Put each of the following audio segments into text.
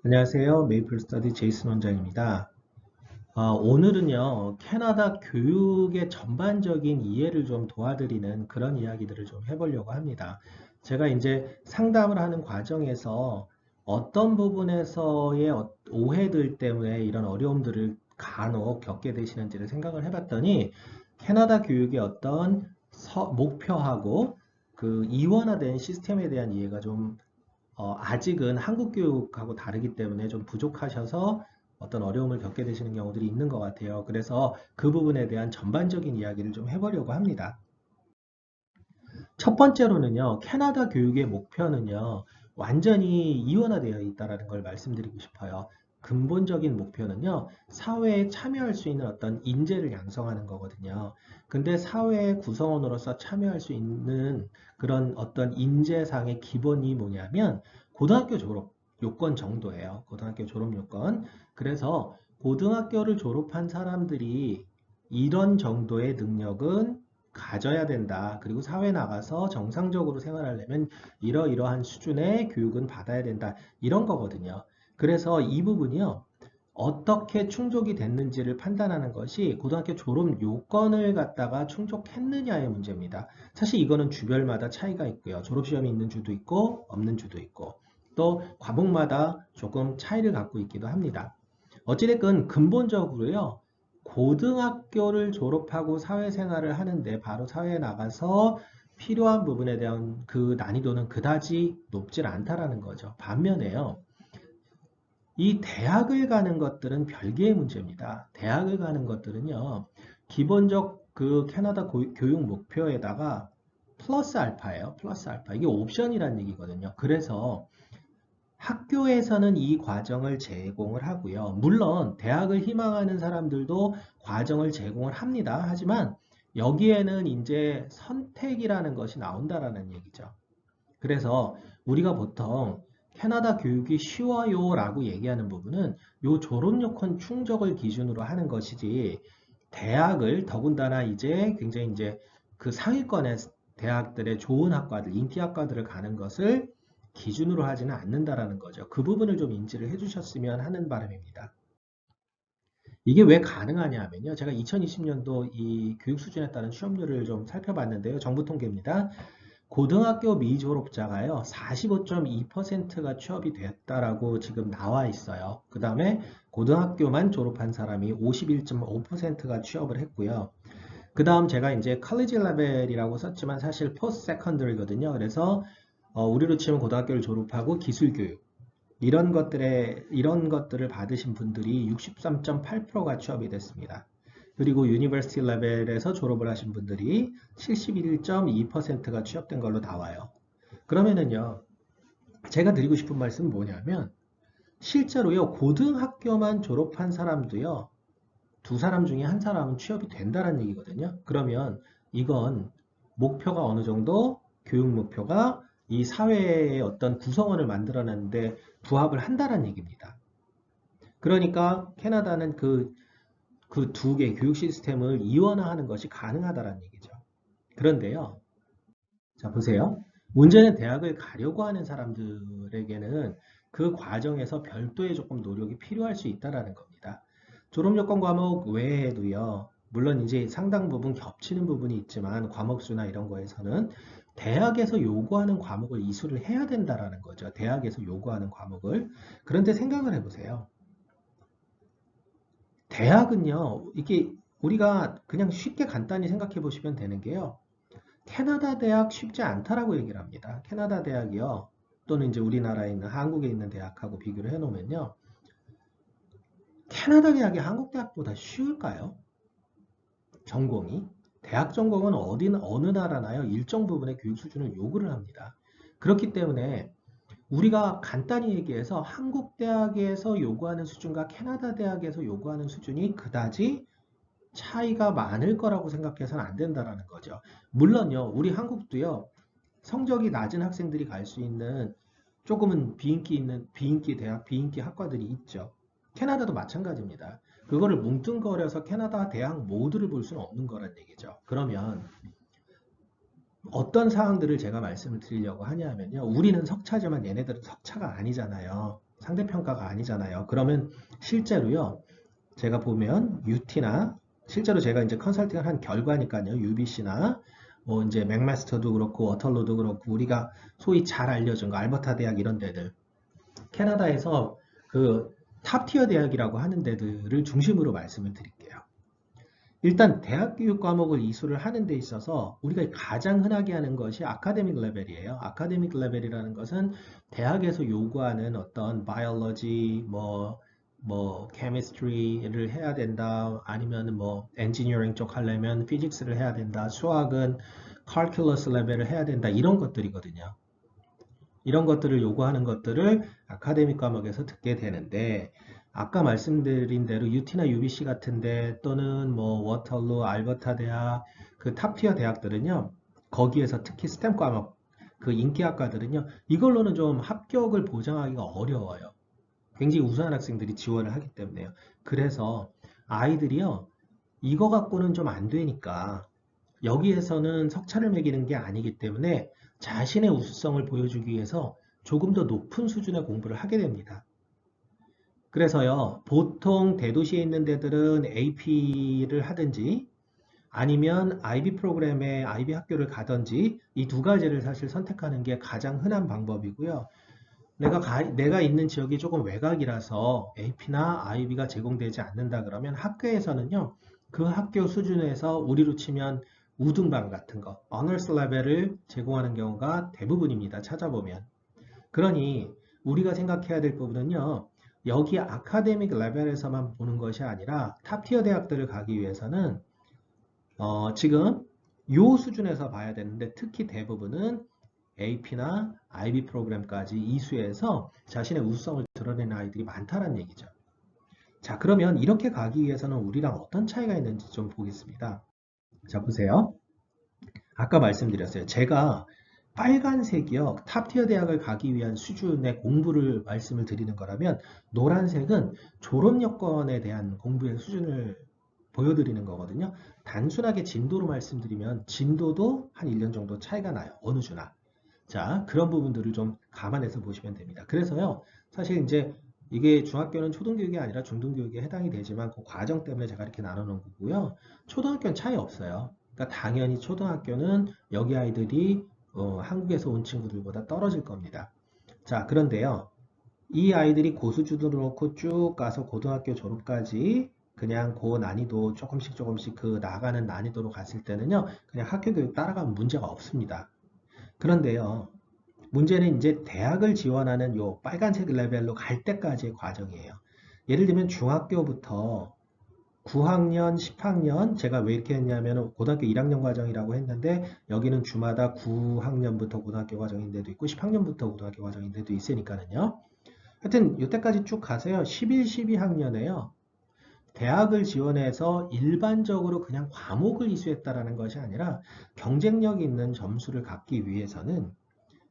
안녕하세요. 메이플 스터디 제이슨 원장입니다. 오늘은요, 캐나다 교육의 전반적인 이해를 좀 도와드리는 그런 이야기들을 좀 해보려고 합니다. 제가 이제 상담을 하는 과정에서 어떤 부분에서의 오해들 때문에 이런 어려움들을 간혹 겪게 되시는지를 생각을 해봤더니 캐나다 교육의 어떤 목표하고 그 이원화된 시스템에 대한 이해가 좀 아직은 한국 교육하고 다르기 때문에 좀 부족하셔서 어떤 어려움을 겪게 되시는 경우들이 있는 것 같아요. 그래서 그 부분에 대한 전반적인 이야기를 좀 해보려고 합니다. 첫 번째로는요, 캐나다 교육의 목표는요, 완전히 이원화되어 있다는 걸 말씀드리고 싶어요. 근본적인 목표는요, 사회에 참여할 수 있는 어떤 인재를 양성하는 거거든요. 근데 사회의 구성원으로서 참여할 수 있는 그런 어떤 인재상의 기본이 뭐냐면, 고등학교 졸업 요건 정도예요. 고등학교 졸업 요건. 그래서 고등학교를 졸업한 사람들이 이런 정도의 능력은 가져야 된다. 그리고 사회 나가서 정상적으로 생활하려면 이러이러한 수준의 교육은 받아야 된다. 이런 거거든요. 그래서 이 부분이요. 어떻게 충족이 됐는지를 판단하는 것이 고등학교 졸업 요건을 갖다가 충족했느냐의 문제입니다. 사실 이거는 주별마다 차이가 있고요. 졸업시험이 있는 주도 있고 없는 주도 있고 또 과목마다 조금 차이를 갖고 있기도 합니다. 어찌됐건 근본적으로요. 고등학교를 졸업하고 사회생활을 하는데 바로 사회에 나가서 필요한 부분에 대한 그 난이도는 그다지 높질 않다라는 거죠. 반면에요. 이 대학을 가는 것들은 별개의 문제입니다. 대학을 가는 것들은요. 기본적 그 캐나다 교육 목표에다가 플러스 알파예요. 플러스 알파. 이게 옵션이라는 얘기거든요. 그래서 학교에서는 이 과정을 제공을 하고요. 물론 대학을 희망하는 사람들도 과정을 제공을 합니다. 하지만 여기에는 이제 선택이라는 것이 나온다라는 얘기죠. 그래서 우리가 보통 캐나다 교육이 쉬워요 라고 얘기하는 부분은 요 졸업 요건 충족을 기준으로 하는 것이지 대학을 더군다나 이제 굉장히 이제 그 상위권의 대학들의 좋은 학과들, 인기 학과들을 가는 것을 기준으로 하지는 않는다라는 거죠. 그 부분을 좀 인지를 해주셨으면 하는 바람입니다. 이게 왜 가능하냐 하면요. 제가 2020년도 이 교육 수준에 따른 취업률을 좀 살펴봤는데요. 정부 통계입니다. 고등학교 미졸업자가요, 45.2%가 취업이 됐다라고 지금 나와 있어요. 그 다음에 고등학교만 졸업한 사람이 51.5%가 취업을 했고요. 그 다음 제가 이제 college 레벨이라고 썼지만 사실 포스트 세컨더리거든요. 그래서 우리로 치면 고등학교를 졸업하고 기술교육 이런 것들을 받으신 분들이 63.8%가 취업이 됐습니다. 그리고 유니버시티 레벨에서 졸업을 하신 분들이 71.2%가 취업된 걸로 나와요. 그러면은요, 제가 드리고 싶은 말씀은 뭐냐면, 실제로요, 고등학교만 졸업한 사람도요, 두 사람 중에 한 사람은 취업이 된다는 얘기거든요. 그러면 이건 목표가 어느 정도, 교육 목표가 이 사회의 어떤 구성원을 만들어내는데 부합을 한다는 얘기입니다. 그러니까 캐나다는 그 두 개의 교육 시스템을 이원화하는 것이 가능하다는 얘기죠. 그런데요, 자, 보세요. 문제는 대학을 가려고 하는 사람들에게는 그 과정에서 별도의 조금 노력이 필요할 수 있다라는 겁니다. 졸업요건 과목 외에도요, 물론 이제 상당 부분 겹치는 부분이 있지만 과목수나 이런 거에서는 대학에서 요구하는 과목을 이수를 해야 된다라는 거죠. 대학에서 요구하는 과목을. 그런데 생각을 해보세요. 대학은요, 이게 우리가 그냥 쉽게 간단히 생각해 보시면 되는 게요. 캐나다 대학 쉽지 않다라고 얘기를 합니다. 캐나다 대학이요. 또는 이제 우리나라에 있는 한국에 있는 대학하고 비교를 해 놓으면요. 캐나다 대학이 한국 대학보다 쉬울까요? 전공이? 대학 전공은 어느 나라나요? 일정 부분의 교육 수준을 요구를 합니다. 그렇기 때문에 우리가 간단히 얘기해서 한국 대학에서 요구하는 수준과 캐나다 대학에서 요구하는 수준이 그다지 차이가 많을 거라고 생각해서는 안 된다라는 거죠. 물론요, 우리 한국도요, 성적이 낮은 학생들이 갈 수 있는 조금은 비인기 대학, 비인기 학과들이 있죠. 캐나다도 마찬가지입니다. 그거를 뭉뚱거려서 캐나다 대학 모두를 볼 수는 없는 거란 얘기죠. 그러면 어떤 사항들을 제가 말씀을 드리려고 하냐면요. 우리는 석차지만 얘네들은 석차가 아니잖아요. 상대평가가 아니잖아요. 그러면 실제로요, 제가 보면 UT나 실제로 제가 이제 컨설팅을 한 결과니까요. UBC나 뭐 이제 맥마스터도 그렇고 워털로도 그렇고 우리가 소위 잘 알려진 거 알버타 대학 이런 데들 캐나다에서 그 탑티어 대학이라고 하는 데들을 중심으로 말씀을 드릴게요. 일단 대학 교육 과목을 이수를 하는 데 있어서 우리가 가장 흔하게 하는 것이 아카데믹 레벨이에요. 아카데믹 레벨이라는 것은 대학에서 요구하는 어떤 바이올로지, 뭐 케미스트리를 해야 된다, 아니면 뭐 엔지니어링 쪽 하려면 피직스를 해야 된다, 수학은 칼큘러스 레벨을 해야 된다, 이런 것들이거든요. 이런 것들을 요구하는 것들을 아카데믹 과목에서 듣게 되는데 아까 말씀드린 대로 UT나 UBC 같은데 또는 뭐 워털루, 알버타 대학 그 탑티어 대학들은요. 거기에서 특히 스템 과목 그 인기학과들은요. 이걸로는 좀 합격을 보장하기가 어려워요. 굉장히 우수한 학생들이 지원을 하기 때문에요. 그래서 아이들이요. 이거 갖고는 좀 안 되니까 여기에서는 석차를 매기는 게 아니기 때문에 자신의 우수성을 보여주기 위해서 조금 더 높은 수준의 공부를 하게 됩니다. 그래서요, 보통 대도시에 있는 데들은 AP를 하든지 아니면 IB 프로그램에 IB 학교를 가든지 이 두 가지를 사실 선택하는 게 가장 흔한 방법이고요. 내가 있는 지역이 조금 외곽이라서 AP나 IB가 제공되지 않는다 그러면 학교에서는요, 그 학교 수준에서 우리로 치면 우등반 같은 거, 어너스 레벨을 제공하는 경우가 대부분입니다. 찾아보면. 그러니 우리가 생각해야 될 부분은요, 여기 아카데믹 레벨에서만 보는 것이 아니라 탑티어 대학들을 가기 위해서는 지금 요 수준에서 봐야 되는데 특히 대부분은 AP나 IB 프로그램까지 이수해서 자신의 우수성을 드러내는 아이들이 많다는 얘기죠. 자, 그러면 이렇게 가기 위해서는 우리랑 어떤 차이가 있는지 좀 보겠습니다. 자, 보세요. 아까 말씀드렸어요. 제가 빨간색이요. 탑티어 대학을 가기 위한 수준의 공부를 말씀을 드리는 거라면 노란색은 졸업 여건에 대한 공부의 수준을 보여드리는 거거든요. 단순하게 진도로 말씀드리면 진도도 한 1년 정도 차이가 나요. 어느 주나. 자, 그런 부분들을 좀 감안해서 보시면 됩니다. 그래서요, 사실 이제 이게 중학교는 초등교육이 아니라 중등교육에 해당이 되지만 그 과정 때문에 제가 이렇게 나눠 놓은 거고요. 초등학교는 차이 없어요. 그러니까 당연히 초등학교는 여기 아이들이 한국에서 온 친구들보다 떨어질 겁니다. 자, 그런데요. 이 아이들이 고수준으로 놓고 쭉 가서 고등학교 졸업까지 그냥 그 난이도 조금씩 그 나가는 난이도로 갔을 때는요. 그냥 학교 교육 따라가면 문제가 없습니다. 그런데요. 문제는 이제 대학을 지원하는 요 빨간색 레벨로 갈 때까지의 과정이에요. 예를 들면 중학교부터 9학년, 10학년, 제가 왜 이렇게 했냐면 고등학교 1학년 과정이라고 했는데 여기는 주마다 9학년부터 고등학교 과정인 데도 있고 10학년부터 고등학교 과정인 데도 있으니까는요. 하여튼 이때까지 쭉 가세요. 11, 12학년에요. 대학을 지원해서 일반적으로 그냥 과목을 이수했다라는 것이 아니라 경쟁력 있는 점수를 갖기 위해서는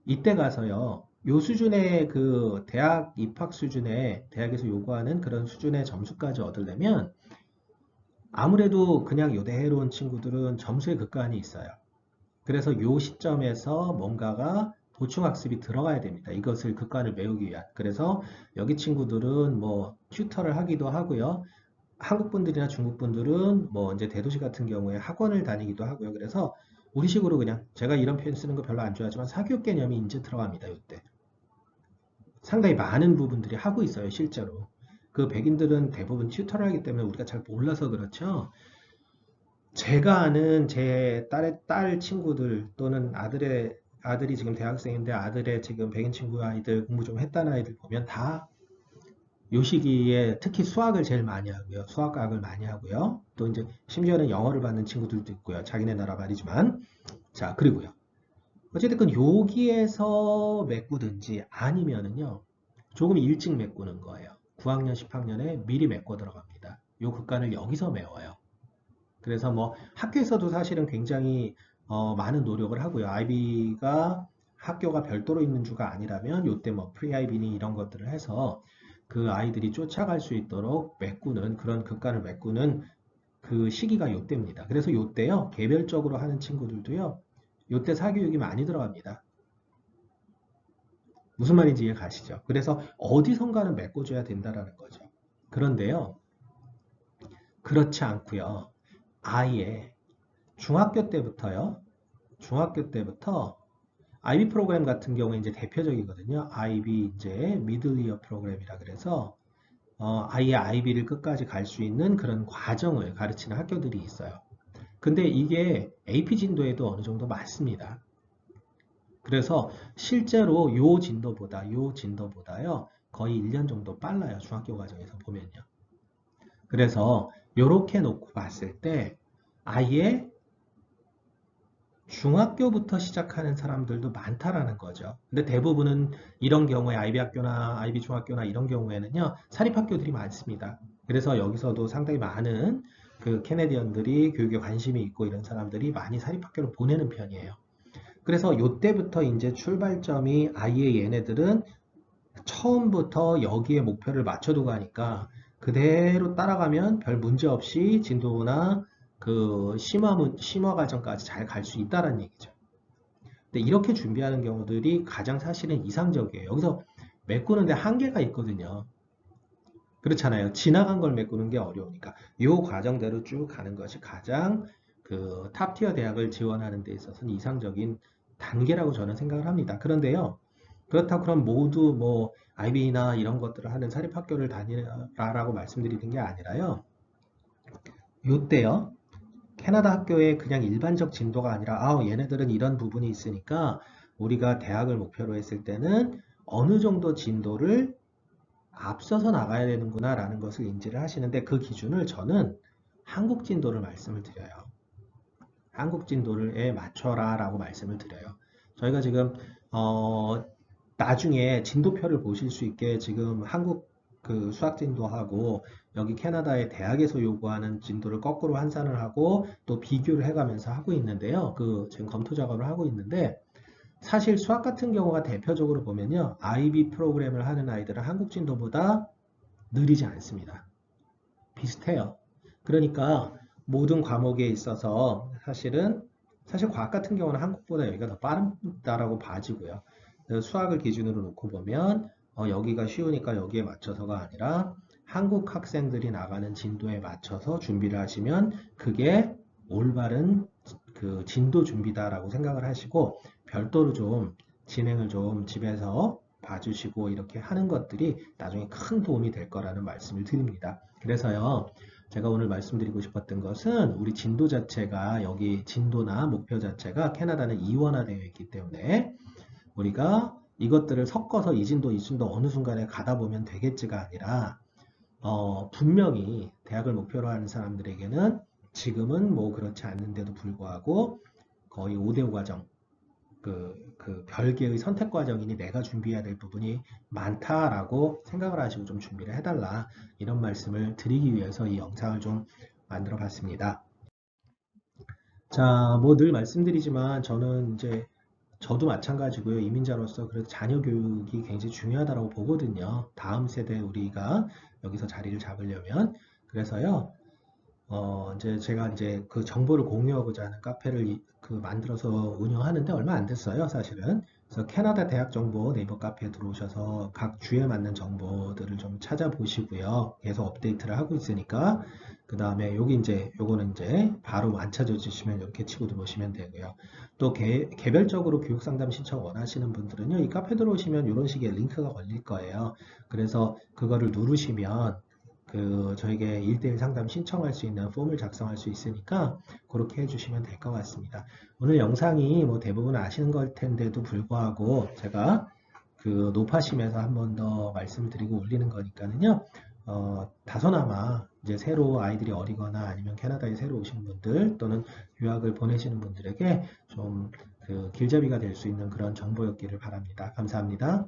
이때 가서요. 요 수준의 그 대학 입학 수준의 대학에서 요구하는 그런 수준의 점수까지 얻으려면 아무래도 그냥 요대로 온 친구들은 점수의 급간이 있어요. 그래서 요 시점에서 뭔가가 보충학습이 들어가야 됩니다. 이것을 급간을 메우기 위한. 그래서 여기 친구들은 뭐 튜터를 하기도 하고요. 한국 분들이나 중국 분들은 뭐 이제 대도시 같은 경우에 학원을 다니기도 하고요. 그래서 우리식으로 그냥 제가 이런 표현 쓰는 거 별로 안 좋아하지만 사교육 개념이 이제 들어갑니다. 이때 상당히 많은 부분들이 하고 있어요. 실제로 그 백인들은 대부분 튜터를 하기 때문에 우리가 잘 몰라서 그렇죠. 제가 아는 제 딸 친구들 또는 아들이 지금 대학생인데 아들의 지금 백인 친구 아이들 공부 좀 했다는 아이들 보면 다 요 시기에 특히 수학을 제일 많이 하고요. 수학과학을 많이 하고요. 또 이제 심지어는 영어를 받는 친구들도 있고요. 자기네 나라 말이지만. 자, 그리고요. 어쨌든 여기에서 메꾸든지 아니면은요. 조금 일찍 메꾸는 거예요. 9학년, 10학년에 미리 메꿔 들어갑니다. 요 극간을 여기서 메워요. 그래서 뭐 학교에서도 사실은 굉장히 많은 노력을 하고요. IB가 학교가 별도로 있는 주가 아니라면 요때 뭐 프리-IB니 이런 것들을 해서 그 아이들이 쫓아갈 수 있도록 메꾸는 그런 극간을 메꾸는 그 시기가 요때입니다. 그래서 요때요. 개별적으로 하는 친구들도요. 요때 사교육이 많이 들어갑니다. 무슨 말인지 이해 가시죠? 그래서 어디선가는 메꿔줘야 된다라는 거죠. 그런데요, 그렇지 않고요. 아예 중학교 때부터요. 중학교 때부터 IB 프로그램 같은 경우에 이제 대표적이거든요. IB 이제 미들 이어 프로그램이라 그래서 아예 IB를 끝까지 갈 수 있는 그런 과정을 가르치는 학교들이 있어요. 근데 이게 AP 진도에도 어느 정도 맞습니다. 그래서 실제로 요 진도보다요. 거의 1년 정도 빨라요. 중학교 과정에서 보면요. 그래서 이렇게 놓고 봤을 때 아예 중학교부터 시작하는 사람들도 많다라는 거죠. 근데 대부분은 이런 경우에 IB 학교나 IB 중학교나 이런 경우에는요, 사립학교들이 많습니다. 그래서 여기서도 상당히 많은 그 캐네디언들이 교육에 관심이 있고 이런 사람들이 많이 사립학교를 보내는 편이에요. 그래서 요때부터 이제 출발점이 아예 얘네들은 처음부터 여기에 목표를 맞춰두고 하니까 그대로 따라가면 별 문제 없이 진도나 그 심화 과정까지 잘 갈 수 있다는 얘기죠. 근데 이렇게 준비하는 경우들이 가장 사실은 이상적이에요. 여기서 메꾸는데 한계가 있거든요. 그렇잖아요. 지나간 걸 메꾸는 게 어려우니까. 이 과정대로 쭉 가는 것이 가장 그 탑티어 대학을 지원하는 데 있어서는 이상적인 단계라고 저는 생각을 합니다. 그런데요. 그렇다고 그럼 모두 뭐 IB나 이런 것들을 하는 사립학교를 다니라라고 말씀드리는 게 아니라요. 요때요. 캐나다 학교의 그냥 일반적 진도가 아니라 얘네들은 이런 부분이 있으니까 우리가 대학을 목표로 했을 때는 어느 정도 진도를 앞서서 나가야 되는구나 라는 것을 인지를 하시는데 그 기준을 저는 한국 진도를 말씀을 드려요. 한국 진도를에 맞춰라 라고 말씀을 드려요. 저희가 지금 나중에 진도표를 보실 수 있게 지금 한국 그 수학 진도하고 여기 캐나다의 대학에서 요구하는 진도를 거꾸로 환산을 하고 또 비교를 해가면서 하고 있는데요. 그 지금 검토 작업을 하고 있는데 사실 수학 같은 경우가 대표적으로 보면요. IB 프로그램을 하는 아이들은 한국 진도보다 느리지 않습니다. 비슷해요. 그러니까 모든 과목에 있어서 사실 과학 같은 경우는 한국보다 여기가 더 빠르다라고 봐지고요. 수학을 기준으로 놓고 보면 여기가 쉬우니까 여기에 맞춰서가 아니라 한국 학생들이 나가는 진도에 맞춰서 준비를 하시면 그게 올바른 그 진도 준비다라고 생각을 하시고 별도로 좀 진행을 좀 집에서 봐주시고 이렇게 하는 것들이 나중에 큰 도움이 될 거라는 말씀을 드립니다. 그래서요, 제가 오늘 말씀드리고 싶었던 것은 우리 진도 자체가 여기 진도나 목표 자체가 캐나다는 이원화되어 있기 때문에 우리가 이것들을 섞어서 이 진도, 이 진도 어느 순간에 가다 보면 되겠지가 아니라 분명히 대학을 목표로 하는 사람들에게는 지금은 뭐 그렇지 않는데도 불구하고 거의 5대5 과정, 그 별개의 선택 과정이니 내가 준비해야 될 부분이 많다라고 생각을 하시고 좀 준비를 해달라. 이런 말씀을 드리기 위해서 이 영상을 좀 만들어 봤습니다. 자, 뭐 늘 말씀드리지만 저는 이제 저도 마찬가지고요. 이민자로서 그래도 자녀 교육이 굉장히 중요하다고 보거든요. 다음 세대 우리가 여기서 자리를 잡으려면. 그래서요. 이제 제가 이제 그 정보를 공유하고자 하는 카페를 그 만들어서 운영하는데 얼마 안 됐어요, 사실은. 그래서 캐나다 대학 정보 네이버 카페에 들어오셔서 각 주에 맞는 정보들을 좀 찾아보시고요. 계속 업데이트를 하고 있으니까. 그 다음에 요거는 이제 바로 안 찾아주시면 이렇게 치고 들어오시면 되고요. 또 개별적으로 교육 상담 신청 원하시는 분들은요, 이 카페 들어오시면 이런 식의 링크가 걸릴 거예요. 그래서 그거를 누르시면 저에게 1대1 상담 신청할 수 있는 폼을 작성할 수 있으니까 그렇게 해주시면 될 것 같습니다. 오늘 영상이 뭐 대부분 아시는 걸 텐데도 불구하고 제가 그 높아심에서 한 번 더 말씀드리고 올리는 거니까는요. 다소나마 이제 새로 아이들이 어리거나 아니면 캐나다에 새로 오신 분들 또는 유학을 보내시는 분들에게 좀 그 길잡이가 될 수 있는 그런 정보였기를 바랍니다. 감사합니다.